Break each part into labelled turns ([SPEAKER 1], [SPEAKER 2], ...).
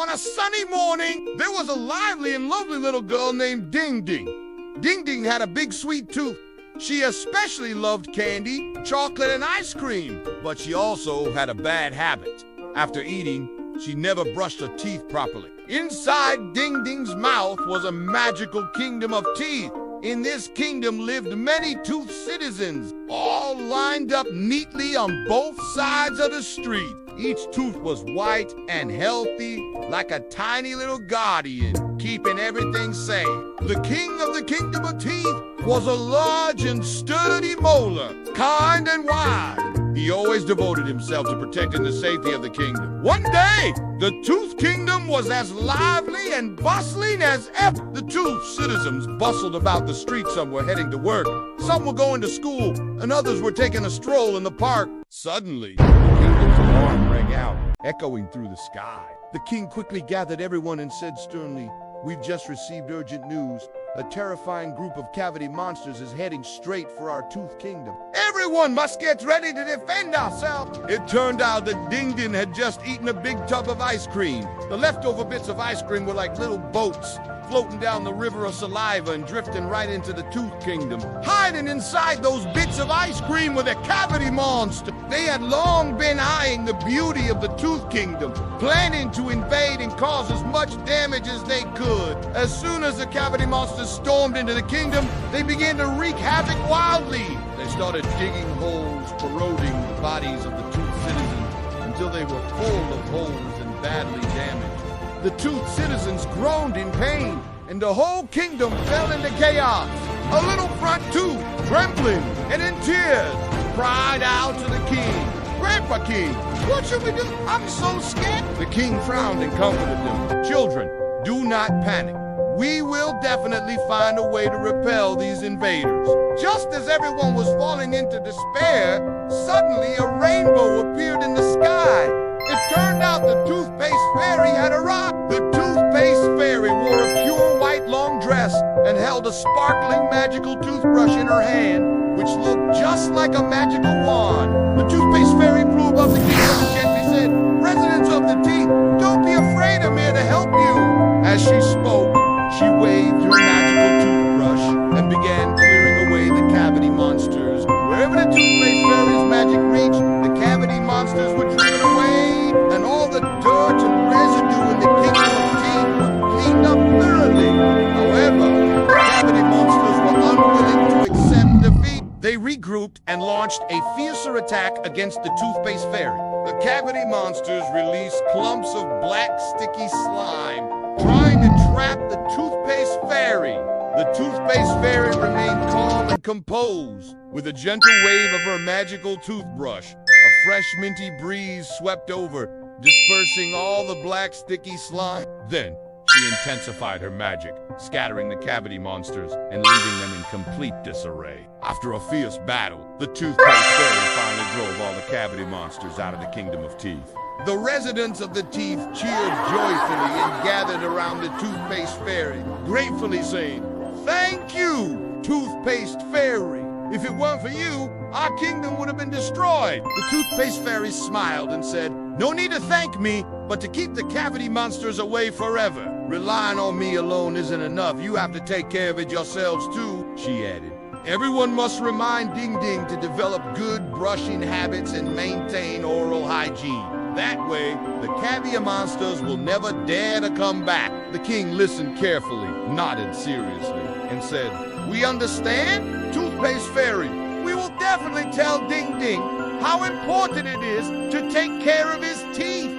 [SPEAKER 1] On a sunny morning, there was a lively and lovely little girl named Ding Ding. Ding Ding had a big sweet tooth. She especially loved candy, chocolate, and ice cream, but she also had a bad habit. After eating, she never brushed her teeth properly. Inside Ding Ding's mouth was a magical kingdom of teeth. In this kingdom lived many tooth citizens, all lined up neatly on both sides of the street. Each tooth was white and healthy, like a tiny little guardian, keeping everything safe. The king of the kingdom of teeth was a large and sturdy molar, kind and wise. He always devoted himself to protecting the safety of the kingdom. One day, the Tooth Kingdom was as lively and bustling as ever. The tooth citizens bustled about the street. Some were heading to work, some were going to school, and others were taking a stroll in the park. Suddenly, the kingdom's alarm rang out, echoing through the sky. The king quickly gathered everyone and said sternly, "We've just received urgent news. A terrifying group of cavity monsters is heading straight for our Tooth Kingdom. Everyone must get ready to defend ourselves." It turned out that Ding Ding had just eaten a big tub of ice cream. The leftover bits of ice cream were like little boats, floating down the river of saliva and drifting right into the Tooth Kingdom. Hiding inside those bits of ice cream were the cavity monsters. They had long been eyeing the beauty of the Tooth Kingdom, planning to invade and cause as much damage as they could. As soon as the cavity monsters stormed into the kingdom, they began to wreak havoc wildly. They started digging holes, corroding the bodies of the Tooth citizens until they were full of holes and badly damaged. The Tooth citizens groaned in pain, and the whole kingdom fell into chaos. A little front tooth, trembling and in tears, cried out to the king, "Grandpa King, what should we do? I'm so scared." The king frowned and comforted them. "Children, do not panic. We will definitely find a way to repel these invaders." Just as everyone was falling into despair, suddenly a rainbow appeared in the sky. It turned out the Toothpaste Fairy had arrived. The Toothpaste Fairy wore a pure white long dress and held a sparkling magical toothbrush in her hand, which looked just like a magical wand. The Toothpaste Fairy flew above the kingdom and gently said, "Residents of the teeth, don't be afraid, I'm here to help you." As she spoke, she waved her magical toothbrush and began clearing away the cavity monsters. Wherever the Toothpaste Fairy's magic reached, the cavity monsters were driven away, and all the dirt and residue in the kingdom of teeth were cleaned up thoroughly. However, the cavity monsters were unwilling to accept defeat. They regrouped and launched a fiercer attack against the Toothpaste Fairy. The cavity monsters released clumps of black, sticky slime, trying to trap the Toothpaste Fairy. The Toothpaste Fairy remained calm and composed. With a gentle wave of her magical toothbrush, a fresh minty breeze swept over, dispersing all the black sticky slime. Then, she intensified her magic, scattering the cavity monsters and leaving them in complete disarray. After a fierce battle, the Toothpaste Fairy finally drove all the cavity monsters out of the kingdom of teeth. The residents of the teeth cheered joyfully and gathered around the Toothpaste Fairy, gratefully saying, "Thank you, Toothpaste Fairy. If it weren't for you, our kingdom would have been destroyed." The Toothpaste Fairy smiled and said, "No need to thank me, but to keep the cavity monsters away forever. Relying on me alone isn't enough. You have to take care of it yourselves too," she added. "Everyone must remind Ding Ding to develop good brushing habits and maintain oral hygiene. That way, the cavity monsters will never dare to come back." The king listened carefully, nodded seriously, and said, "We understand, Toothpaste Fairy. We will definitely tell Ding Ding how important it is to take care of his teeth."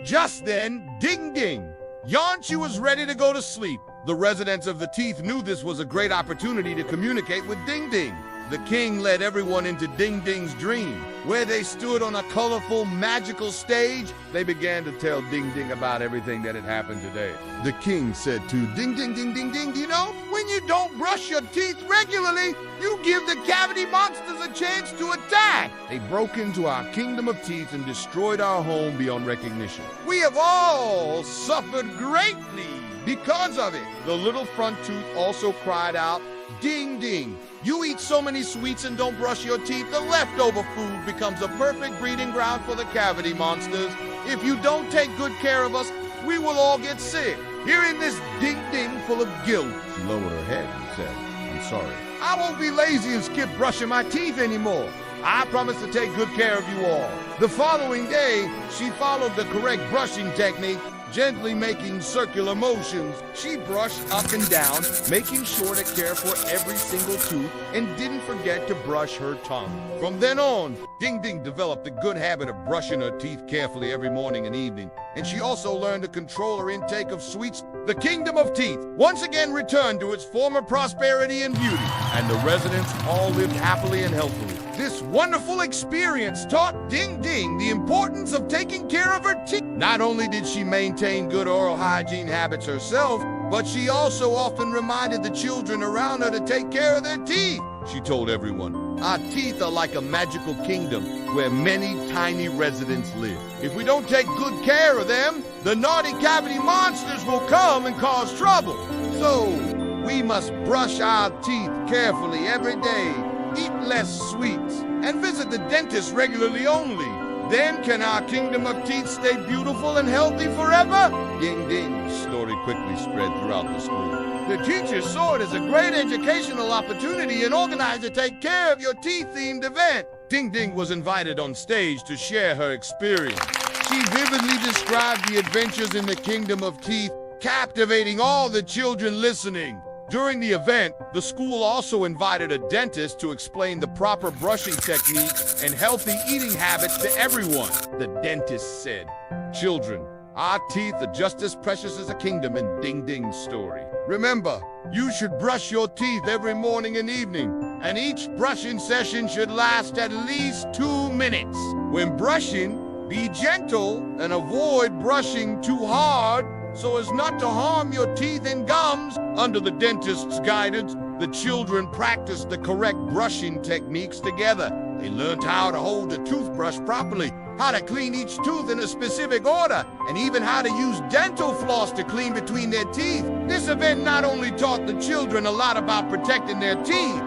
[SPEAKER 1] Just then, Ding Ding yawned. She was ready to go to sleep. The residents of the teeth knew this was a great opportunity to communicate with Ding Ding. The king led everyone into Ding Ding's dream. Where they stood on a colorful, magical stage, they began to tell Ding Ding about everything that had happened today. The king said to Ding Ding, "Ding Ding, Ding, you know, when you don't brush your teeth regularly, you give the cavity monsters a chance to attack. They broke into our kingdom of teeth and destroyed our home beyond recognition. We have all suffered greatly because of it." The little front tooth also cried out, "Ding Ding, you eat so many sweets and don't brush your teeth, the leftover food becomes a perfect breeding ground for the cavity monsters. If you don't take good care of us, we will all get sick. Hearing this ding-ding full of guilt, she lowered her head and said, "I'm sorry. I won't be lazy and skip brushing my teeth anymore. I promise to take good care of you all." The following day, she followed the correct brushing technique, gently making circular motions. She brushed up and down, making sure to care for every single tooth and didn't forget to brush her tongue. From then on, Ding Ding developed the good habit of brushing her teeth carefully every morning and evening, and she also learned to control her intake of sweets. The kingdom of teeth once again returned to its former prosperity and beauty, and the residents all lived happily and healthily. This wonderful experience taught Ding Ding the importance of taking care of her teeth. Not only did she maintain good oral hygiene habits herself, but she also often reminded the children around her to take care of their teeth. She told everyone, "Our teeth are like a magical kingdom where many tiny residents live. If we don't take good care of them, the naughty cavity monsters will come and cause trouble. So, we must brush our teeth carefully every day, eat less sweets, and visit the dentist regularly only. Then can our kingdom of teeth stay beautiful and healthy forever?" Ding Ding's story quickly spread throughout the school. The teachers saw it as a great educational opportunity and organized a Take Care of Your Teeth-themed event. Ding Ding was invited on stage to share her experience. She vividly described the adventures in the kingdom of teeth, captivating all the children listening. During the event, the school also invited a dentist to explain the proper brushing techniques and healthy eating habits to everyone. The dentist said, "Children, our teeth are just as precious as a kingdom in Ding Ding's story. Remember, you should brush your teeth every morning and evening, and each brushing session should last at least 2 minutes. When brushing, be gentle and avoid brushing too hard so as not to harm your teeth and gums." Under the dentist's guidance, the children practiced the correct brushing techniques together. They learned how to hold the toothbrush properly, how to clean each tooth in a specific order, and even how to use dental floss to clean between their teeth. This event not only taught the children a lot about protecting their teeth,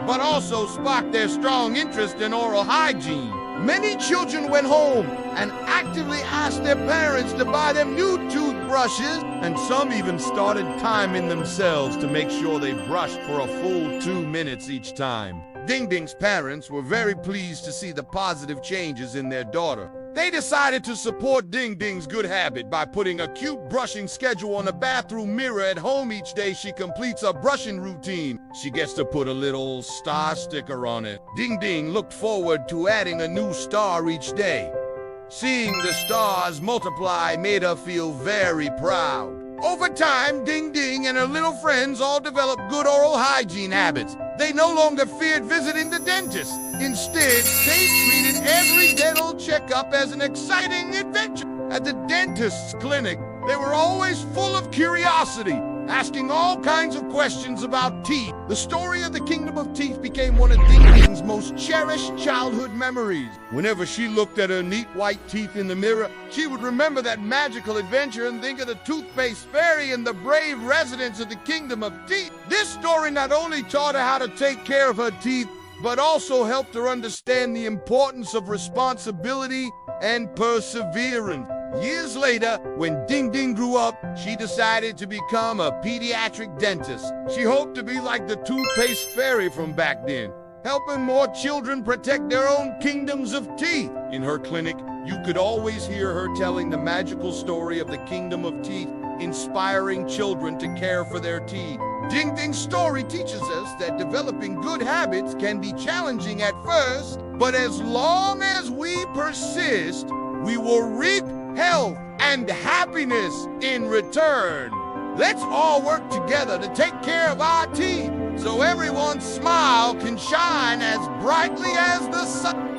[SPEAKER 1] but also sparked their strong interest in oral hygiene. Many children went home and actively asked their parents to buy them new toothbrushes, and some even started timing themselves to make sure they brushed for a full 2 minutes each time. Ding Ding's parents were very pleased to see the positive changes in their daughter. They decided to support Ding Ding's good habit by putting a cute brushing schedule on a bathroom mirror at home each day she completes a brushing routine. She gets to put a little star sticker on it. Ding Ding looked forward to adding a new star each day. Seeing the stars multiply made her feel very proud. Over time, Ding Ding and her little friends all developed good oral hygiene habits. They no longer feared visiting the dentist. Instead, they treated every dental checkup as an exciting adventure. At the dentist's clinic, they were always full of curiosity, asking all kinds of questions about teeth. The story of the Kingdom of Teeth became one of Ding Ding's most cherished childhood memories. Whenever she looked at her neat white teeth in the mirror, she would remember that magical adventure and think of the Toothpaste Fairy and the brave residents of the Kingdom of Teeth. This story not only taught her how to take care of her teeth, but also helped her understand the importance of responsibility and perseverance. Years later, when Ding Ding grew up, she decided to become a pediatric dentist. She hoped to be like the Toothpaste Fairy from back then, helping more children protect their own kingdoms of teeth. In her clinic, you could always hear her telling the magical story of the Kingdom of Teeth, inspiring children to care for their teeth. Ding Ding's story teaches us that developing good habits can be challenging at first, but as long as we persist, we will reap health and happiness in return. Let's all work together to take care of our teeth so everyone's smile can shine as brightly as the sun.